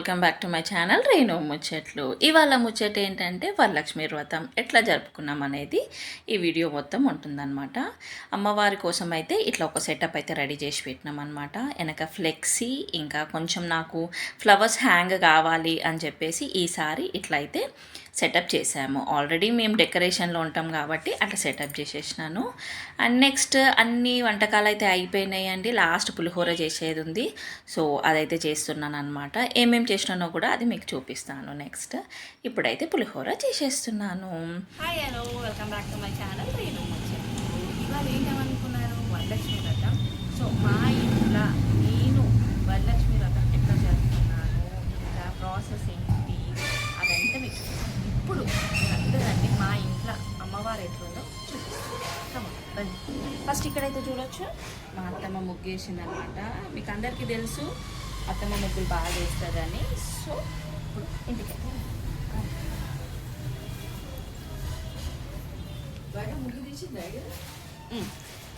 Welcome back to my channel Renu ముచ్చట్లు. ఇవాళ ముచ్చట ఏంటంటే వరలక్ష్మి వ్రతం ఎట్లా జరుపుకున్నాం అనేది ఈ వీడియో మొత్తం ఉంటుందన్నమాట. అమ్మవారి కోసం అయితే ఇట్లా ఒక సెటప్ అయితే రెడీ చేసి పెట్టినాం అనమాట. వెనక ఫ్లెక్సీ ఇంకా కొంచెం నాకు ఫ్లవర్స్ హ్యాంగ్ కావాలి అని చెప్పేసి ఈసారి ఇట్లా అయితే సెటప్ చేసాము. ఆల్రెడీ మేము డెకరేషన్లో ఉంటాం కాబట్టి అట్లా సెటప్ చేసేసినాను. అండ్ నెక్స్ట్ అన్ని వంటకాలు అయితే అయిపోయినాయి అండి. లాస్ట్ పులిహోర చేసేది ఉంది. సో అదైతే చేస్తున్నాను అనమాట. ఏమేమి చేసినానో కూడా అది మీకు చూపిస్తాను నెక్స్ట్. ఇప్పుడైతే పులిహోర చేసేస్తున్నాను. Hi hello, welcome back to my channel Renu ముచ్చట్లు. ఇవాళ ఏంటనుకున్నాను, వరలక్ష్మి వ్రతం. సో మా ఇంట్లో నేను వరలక్ష్మి వ్రతం ఎట్లా జరుపుకున్నాను, ఇంకా ప్రాసెస్ ఏంటి అదంతా మీకు ఇప్పుడు అందరండి మా ఇంట్లో అమ్మవారు ఎట్లుందో చూపిస్తాను. ఫస్ట్ ఇక్కడైతే చూడొచ్చు, మా అత్తమ్మ ముగ్గేసింది అనమాట. మీకు అందరికీ తెలుసు అత్తమ్మ ముగ్గులు బాగా వేస్తుందని. సో ఇప్పుడు ఇంటికైతే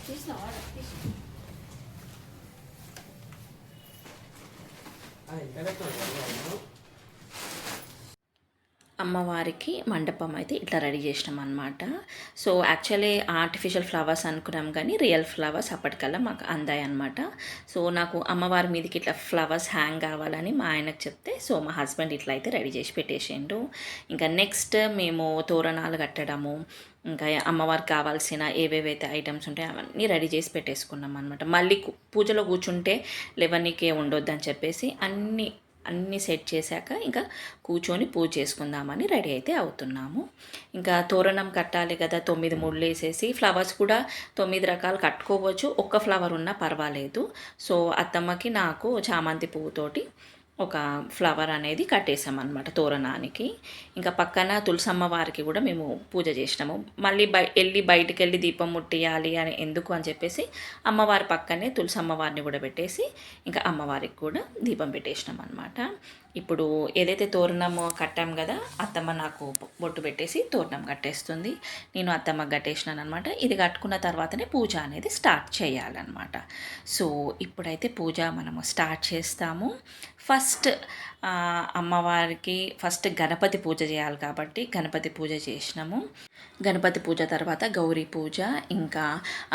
తీసిన ఆర్డర్ తీసి అమ్మవారికి మండపం అయితే ఇట్లా రెడీ చేసినాం అనమాట. సో యాక్చువల్లీ ఆర్టిఫిషియల్ ఫ్లవర్స్ అనుకున్నాం కానీ రియల్ ఫ్లవర్స్ అప్పటికల్లా మాకు అందాయి అనమాట. సో నాకు అమ్మవారి మీదకి ఇట్లా ఫ్లవర్స్ హ్యాంగ్ కావాలని మా ఆయనకు చెప్తే సో మా హస్బెండ్ ఇట్లా అయితే రెడీ చేసి పెట్టేసిండు. ఇంకా నెక్స్ట్ మేము తోరణాలు కట్టడము, ఇంకా అమ్మవారికి కావాల్సిన ఏవేవైతే ఐటమ్స్ ఉంటాయో అవన్నీ రెడీ చేసి పెట్టేసుకున్నాం అనమాట. మళ్ళీ పూజలో కూర్చుంటే లెవెన్కే ఉండొద్దని చెప్పేసి అన్నీ సెట్ చేశాక ఇంకా కూర్చొని పూజ చేసుకుందామని రెడీ అయితే అవుతున్నాము. ఇంకా తోరణం కట్టాలి కదా, 9 ముళ్ళు వేసేసి ఫ్లవర్స్ కూడా 9 రకాలు కట్టుకోవచ్చు, ఒక్క ఫ్లవర్ ఉన్నా పర్వాలేదు. సో అత్తమ్మకి నాకు చామంతి పువ్వుతోటి ఒక ఫ్లవర్ అనేది కట్టేసామన్నమాట తోరణానికి. ఇంకా పక్కన తులసమ్మ వారికి కూడా మేము పూజ చేసినాము. మళ్ళీ బయటికి వెళ్ళి దీపం ముట్టియాలి అని ఎందుకు అని చెప్పేసి అమ్మవారి పక్కనే తులసమ్మ వారిని కూడా పెట్టేసి ఇంకా అమ్మవారికి కూడా దీపం పెట్టేసినాం అనమాట. ఇప్పుడు ఏదైతే తోరణం కట్టాం కదా, అత్తమ్మ నాకు బొట్టు పెట్టేసి తోరణం కట్టేస్తుంది. నేను అత్తమ్మకి కట్టేసినాను అనమాట. ఇది కట్టుకున్న తర్వాతనే పూజ అనేది స్టార్ట్ చేయాలన్నమాట. సో ఇప్పుడైతే పూజ మనము స్టార్ట్ చేస్తాము. ఫస్ట్ అమ్మవారికి గణపతి పూజ చేయాలి కాబట్టి గణపతి పూజ చేసినాము. గణపతి పూజ తర్వాత గౌరీ పూజ ఇంకా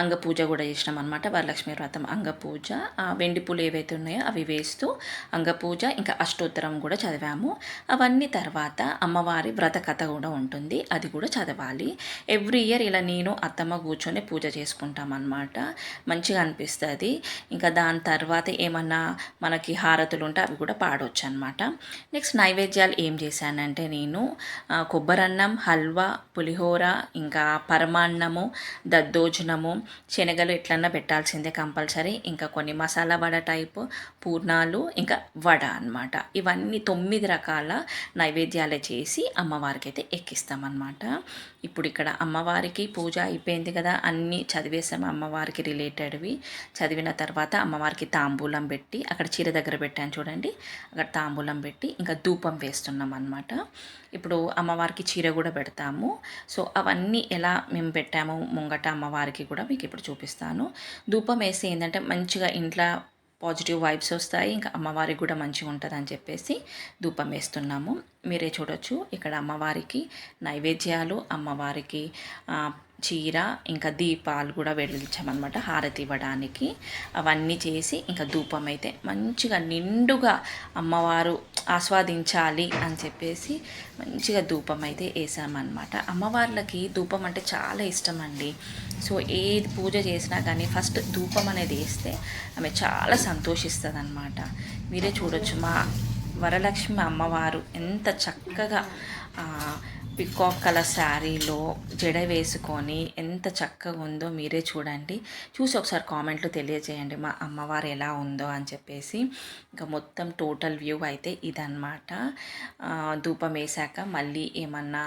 అంగ పూజ కూడా చేసినాం అనమాట. వరలక్ష్మి వ్రతం అంగ పూజ, వెండి పూలు ఏవైతే ఉన్నాయో అవి వేస్తూ అంగ పూజ ఇంకా అష్టోత్తరం కూడా చదివాము. అవన్నీ తర్వాత అమ్మవారి వ్రత కథ కూడా ఉంటుంది, అది కూడా చదవాలి. ఎవ్రీ ఇయర్ ఇలా నేను అత్తమ్మ కూర్చొని పూజ చేసుకుంటామన్నమాట. మంచిగా అనిపిస్తుంది. ఇంకా దాని తర్వాత ఏమన్నా మనకి హారతులు ఉంటే అవి కూడా పాడవచ్చు అనమాట. నెక్స్ట్ నైవేద్యాలు ఏం చేశానంటే నేను కొబ్బరన్నం, హల్వా, పులిహోర, ఇంకా పరమాన్నము, దద్దోజనము, శనగలు ఎట్లన్నా పెట్టాల్సిందే కంపల్సరీ. ఇంకా కొన్ని మసాలా వడ టైపు పూర్ణాలు, ఇంకా వడ అనమాట. ఇవన్నీ 9 రకాల నైవేద్యాలు చేసి అమ్మవారికి అయితే ఎక్కిస్తామన్నమాట. ఇప్పుడు ఇక్కడ అమ్మవారికి పూజ అయిపోయింది కదా, అన్నీ చదివేసాము అమ్మవారికి రిలేటెడ్వి. చదివిన తర్వాత అమ్మవారికి తాంబూలం పెట్టి, అక్కడ చీర దగ్గర పెట్టాను చూడండి, అక్కడ తాంబూలం పెట్టి ఇంకా ధూపం వేస్తున్నాం అన్నమాట. ఇప్పుడు అమ్మవారికి చీర కూడా పెడతాము. సో అవన్నీ ఎలా మేము పెట్టాము ముంగట అమ్మవారికి కూడా మీకు ఇప్పుడు చూపిస్తాను. ధూపం వేసి ఏంటంటే మంచిగా ఇంట్లో పాజిటివ్ వైబ్స్ వస్తాయి, ఇంకా అమ్మవారికి కూడా మంచిగా ఉంటుంది అని చెప్పేసి ధూపం వేస్తున్నాము. మీరే చూడొచ్చు ఇక్కడ అమ్మవారికి నైవేద్యాలు, అమ్మవారికి చీర ఇంకా దీపాలు కూడా వెలిగించామన్నమాట హారతి ఇవ్వడానికి. అవన్నీ చేసి ఇంకా ధూపం అయితే మంచిగా నిండుగా అమ్మవారు ఆస్వాదించాలి అని చెప్పేసి మంచిగా ధూపం అయితే వేసామన్నమాట. అమ్మవార్లకి ధూపం అంటే చాలా ఇష్టం అండి. సో ఏది పూజ చేసినా కానీ ఫస్ట్ ధూపం అనేది వేస్తే ఆమె చాలా సంతోషిస్తుంది అన్నమాట. మీరే చూడొచ్చు మా వరలక్ష్మి అమ్మవారు ఎంత చక్కగా పికాక్ కలర్ శారీలో జడ వేసుకొని ఎంత చక్కగా ఉందో మీరే చూడండి. చూసి ఒకసారి కామెంట్లో తెలియజేయండి మా అమ్మవారు ఎలా ఉందో అని చెప్పేసి. ఇంకా మొత్తం టోటల్ వ్యూ అయితే ఇదన్నమాట. ధూపం వేసాక మళ్ళీ ఏమన్నా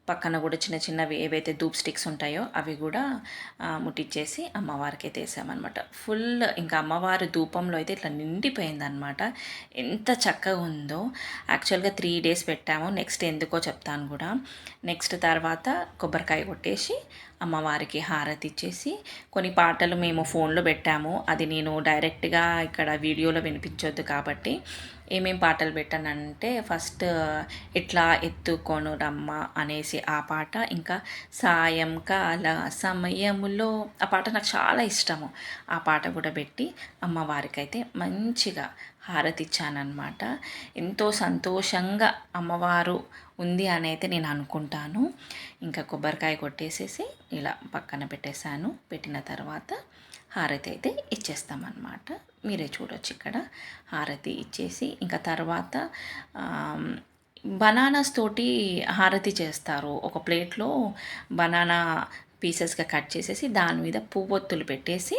పక్కన కూడా చిన్న చిన్నవి ఏవైతే ధూప్ స్టిక్స్ ఉంటాయో అవి కూడా ముట్టించేసి అమ్మవారికి అయితే వేసామన్నమాట. ఫుల్ ఇంకా అమ్మవారి ధూపంలో అయితే ఇట్లా నిండిపోయిందనమాట. ఎంత చక్కగా ఉందో. యాక్చువల్గా 3 days పెట్టాము. నెక్స్ట్ ఎందుకో చెప్తాను కూడా. నెక్స్ట్ తర్వాత కొబ్బరికాయ కొట్టేసి అమ్మవారికి హారతి ఇచ్చేసి కొన్ని పాటలు మేము ఫోన్లో పెట్టాము. అది నేను డైరెక్ట్గా ఇక్కడ వీడియోలో వినిపించొద్దు కాబట్టి ఏమేం పాటలు పెట్టానంటే ఫస్ట్ ఇట్లా ఎత్తుకొను రమ్మ అనేసి ఆ పాట, ఇంకా సాయంకాల సమయములో ఆ పాట నాకు చాలా ఇష్టము. ఆ పాట కూడా పెట్టి అమ్మవారికి అయితే మంచిగా హారతి ఇచ్చానమాట. ఎంతో సంతోషంగా అమ్మవారు ఉంది అని అయితే నేను అనుకుంటాను. ఇంకా కొబ్బరికాయ కొట్టేసేసి ఇలా పక్కన పెట్టేశాను. పెట్టిన తర్వాత హారతి అయితే ఇచ్చేస్తామన్నమాట. మీరే చూడొచ్చు ఇక్కడ హారతి ఇచ్చేసి ఇంకా తర్వాత బనానాస్ తోటి హారతి చేస్తారు. ఒక ప్లేట్లో బనానా పీసెస్గా కట్ చేసేసి దాని మీద పువ్వొత్తులు పెట్టేసి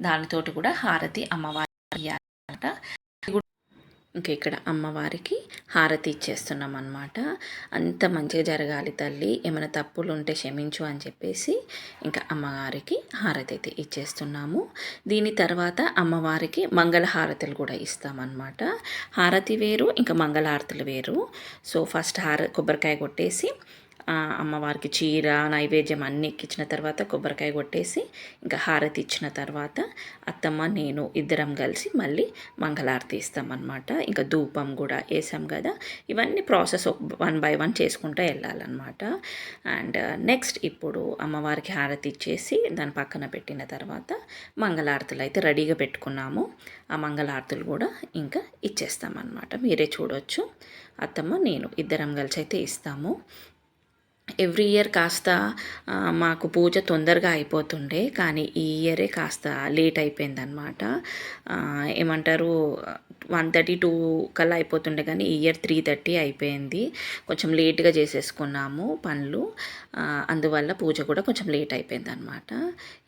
దానితోటి కూడా హారతి అమ్మవారి ఇయ్యాలన్నమాట. ఇంకా ఇక్కడ అమ్మవారికి హారతి ఇచ్చేస్తున్నాం అన్నమాట. అంత మంచిగా జరగాలి తల్లి, ఏమైనా తప్పులు ఉంటే క్షమించు అని చెప్పేసి ఇంకా అమ్మవారికి హారతి అయితే ఇచ్చేస్తున్నాము. దీని తర్వాత అమ్మవారికి మంగళహారతులు కూడా ఇస్తామన్నమాట. హారతి వేరు, ఇంకా మంగళహారతులు వేరు. సో ఫస్ట్ కొబ్బరికాయ కొట్టేసి అమ్మవారికి చీర నైవేద్యం అన్నీ ఎక్కించిన తర్వాత కొబ్బరికాయ కొట్టేసి ఇంకా హారతి ఇచ్చిన తర్వాత అత్తమ్మ నేను ఇద్దరం కలిసి మళ్ళీ మంగళారతి ఇస్తామన్నమాట. ఇంకా ధూపం కూడా వేసాం కదా, ఇవన్నీ ప్రాసెస్ 1 by 1 చేసుకుంటూ వెళ్ళాలన్నమాట. అండ్ నెక్స్ట్ ఇప్పుడు అమ్మవారికి హారతి ఇచ్చేసి దాని పక్కన పెట్టిన తర్వాత మంగళారతులు అయితే రెడీగా పెట్టుకున్నాము. ఆ మంగళారతులు కూడా ఇంకా ఇచ్చేస్తామన్నమాట. మీరే చూడవచ్చు, అత్తమ్మ నేను ఇద్దరం కలిసి అయితే ఇస్తాము. ఎవ్రీ ఇయర్ కాస్త మాకు పూజ తొందరగా అయిపోతుండే, కానీ ఈ ఇయరే కాస్త లేట్ అయిపోయిందనమాట. ఏమంటారు 1:30, 2 కల్లా అయిపోతుండే, కానీ ఈ ఇయర్ 3:30 అయిపోయింది. కొంచెం లేట్గా చేసేసుకున్నాము పనులు, అందువల్ల పూజ కూడా కొంచెం లేట్ అయిపోయిందనమాట.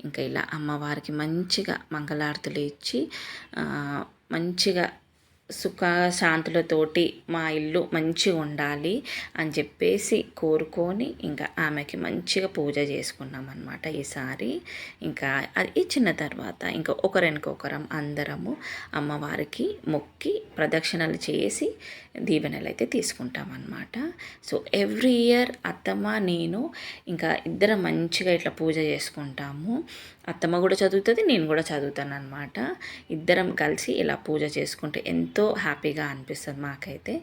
ఇంకా ఇలా అమ్మవారికి మంచిగా మంగళారతులు ఇచ్చి మంచిగా సుఖ శాంతులతోటి మా ఇల్లు మంచిగా ఉండాలి అని చెప్పేసి కోరుకొని ఇంకా ఆమెకి మంచిగా పూజ చేసుకున్నాం అన్నమాట ఈసారి. ఇంకా అది ఇచ్చిన తర్వాత ఇంకా ఒకరికొకరం అందరము అమ్మవారికి మొక్కి ప్రదక్షిణలు చేసి దీవెనలు అయితే తీసుకుంటామన్నమాట. సో ఎవ్రీ ఇయర్ అత్తమ్మ నేను ఇంకా ఇద్దరం మంచిగా ఇట్లా పూజ చేసుకుంటాము. అత్తమ్మ కూడా చదువుతుంది, నేను కూడా చదువుతాను అనమాట. ఇద్దరం కలిసి ఇలా పూజ చేసుకుంటే ఎంతో హ్యాపీగా అనిపిస్తుంది మాకైతే.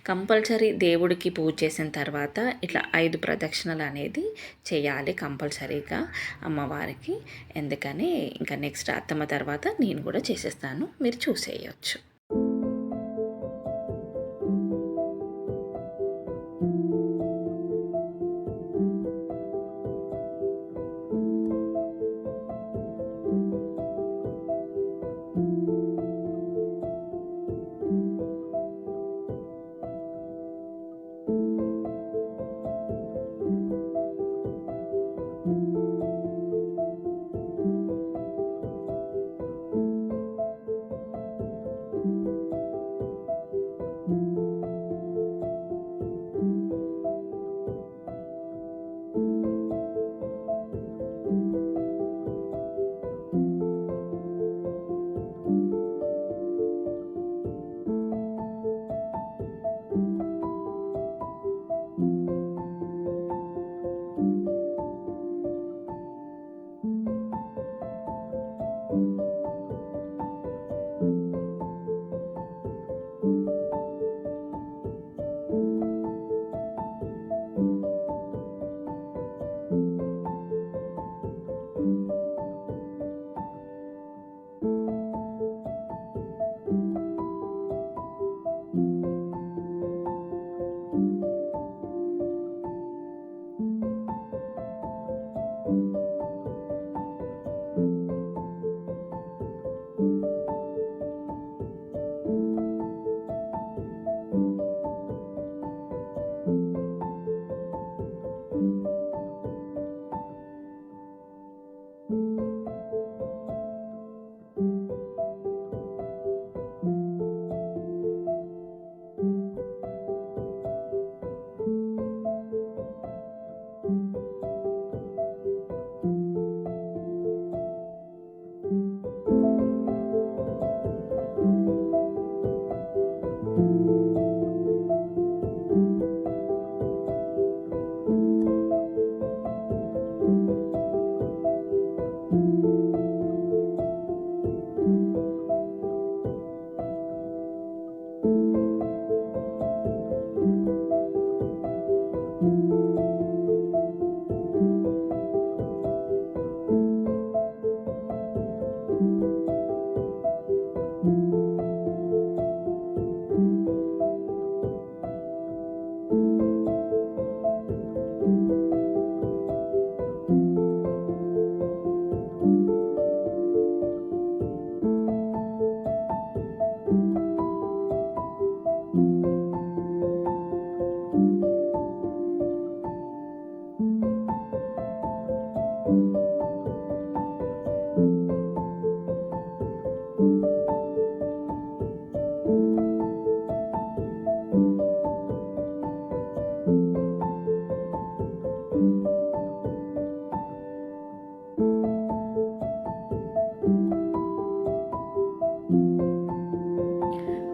కంపల్సరీ దేవుడికి పూజ చేసిన తర్వాత ఇట్లా 5 ప్రదక్షిణలు అనేది చేయాలి కంపల్సరీగా అమ్మవారికి. ఎందుకని ఇంకా నెక్స్ట్ అత్తమ్మ తర్వాత నేను కూడా చేసేస్తాను, మీరు చూసేయచ్చు.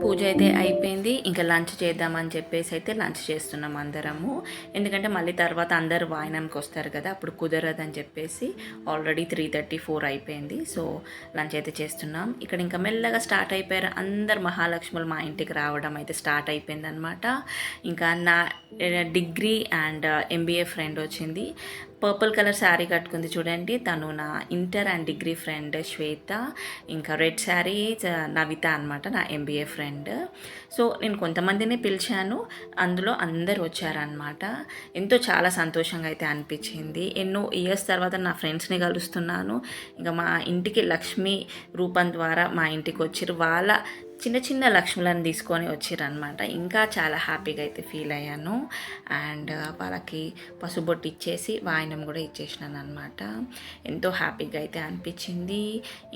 పూజ అయితే అయిపోయింది. ఇంకా లంచ్ చేద్దామని చెప్పేసి అయితే లంచ్ చేస్తున్నాం అందరము. ఎందుకంటే మళ్ళీ తర్వాత అందరూ వాయినంకి వస్తారు కదా, అప్పుడు కుదరదని చెప్పేసి ఆల్రెడీ 3:30, 4 అయిపోయింది. సో లంచ్ అయితే చేస్తున్నాం. ఇక్కడ ఇంకా మెల్లగా స్టార్ట్ అయిపోయారు అందరు మహాలక్ష్ములు మా ఇంటికి రావడం అయితే స్టార్ట్ అయిపోయింది అనమాట. ఇంకా నా డిగ్రీ అండ్ ఎంబీఏ ఫ్రెండ్ వచ్చింది. పర్పుల్ కలర్ శారీ కట్టుకుంది చూడండి, తను నా ఇంటర్ అండ్ డిగ్రీ ఫ్రెండ్ శ్వేత. ఇంకా రెడ్ శారీ నవిత అనమాట, నా ఎంబీఏ ఫ్రెండ్. సో నేను కొంతమందిని పిలిచాను, అందులో అందరు వచ్చారనమాట. ఎంతో చాలా సంతోషంగా అయితే అనిపించింది. ఎన్నో ఇయర్స్ తర్వాత నా ఫ్రెండ్స్ని కలుస్తున్నాను. ఇంకా మా ఇంటికి లక్ష్మి రూపం ద్వారా మా ఇంటికి వచ్చారు. వాళ్ళ చిన్న చిన్న లక్ష్ములను తీసుకొని వచ్చిరనమాట. ఇంకా చాలా హ్యాపీగా అయితే ఫీల్ అయ్యాను. అండ్ వాళ్ళకి పసుబొట్టు ఇచ్చేసి వాయినం కూడా ఇచ్చేసినాను అనమాట. ఎంతో హ్యాపీగా అయితే అనిపించింది.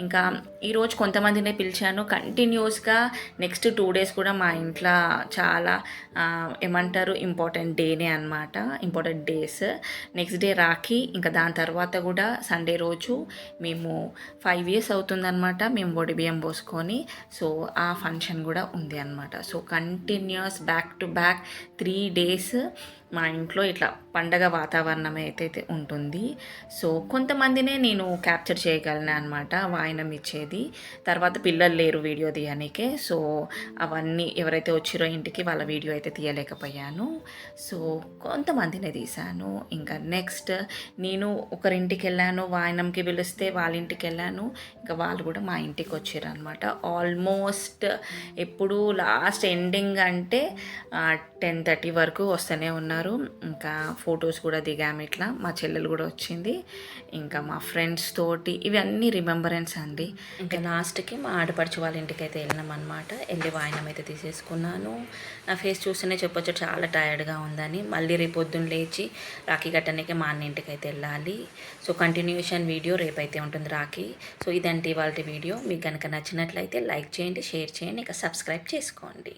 ఇంకా ఈరోజు కొంతమందినే పిలిచాను. కంటిన్యూస్గా నెక్స్ట్ 2 days కూడా మా ఇంట్లో చాలా ఏమంటారు ఇంపార్టెంట్ డేనే అనమాట, important days. Next day Rakhi, ఇంకా దాని తర్వాత కూడా సండే రోజు మేము 5 years అవుతుందన్నమాట మేము ఒడి బియ్యం పోసుకొని. సో ఆ ఫంక్షన్ కూడా ఉంది అనమాట. So continuous back to back 3 days మా ఇంట్లో ఇట్లా పండగ వాతావరణం అయితే ఉంటుంది. సో కొంతమందినే నేను క్యాప్చర్ చేయగలను అనమాట వాయినం ఇచ్చేది. తర్వాత పిల్లలు లేరు వీడియో తీయడానికే. సో అవన్నీ ఎవరైతే వచ్చిరో ఇంటికి వాళ్ళ వీడియో అయితే తీయలేకపోయాను. సో కొంతమందినే తీశాను. ఇంకా నెక్స్ట్ నేను ఒకరింటికి వెళ్ళాను, వాయినంకి పిలిస్తే వాళ్ళ ఇంటికి వెళ్ళాను. ఇంకా వాళ్ళు కూడా మా ఇంటికి వచ్చారు అనమాట. ఆల్మోస్ట్ ఎప్పుడు లాస్ట్ ఎండింగ్ అంటే 10:30 వరకు వస్తూనే ఉన్నారు. ఇంకా ఫొటోస్ కూడా దిగాము ఇట్లా. మా చెల్లెలు కూడా వచ్చింది, ఇంకా మా ఫ్రెండ్స్ తోటి. ఇవన్నీ రిమెంబరెన్స్ అండి. ఇంకా లాస్ట్కి మా ఆడపడుచు వాళ్ళ ఇంటికి అయితే వెళ్ళినాం అనమాట. వెళ్ళి వాయినం అయితే తీసేసుకున్నాను. నా ఫేస్ చూస్తేనే చెప్పొచ్చు చాలా టైర్డ్గా ఉందని. మళ్ళీ రేపు పొద్దున్న లేచి రాఖీ కట్టడానికి మా అన్న ఇంటికి అయితే వెళ్ళాలి. సో కంటిన్యూషన్ వీడియో రేపైతే ఉంటుంది రాఖీ. సో ఇదంటే ఇవాళ వీడియో. మీకు కనుక నచ్చినట్లయితే లైక్ చేయండి, షేర్ చేయండి, ఇంకా సబ్స్క్రైబ్ చేసుకోండి.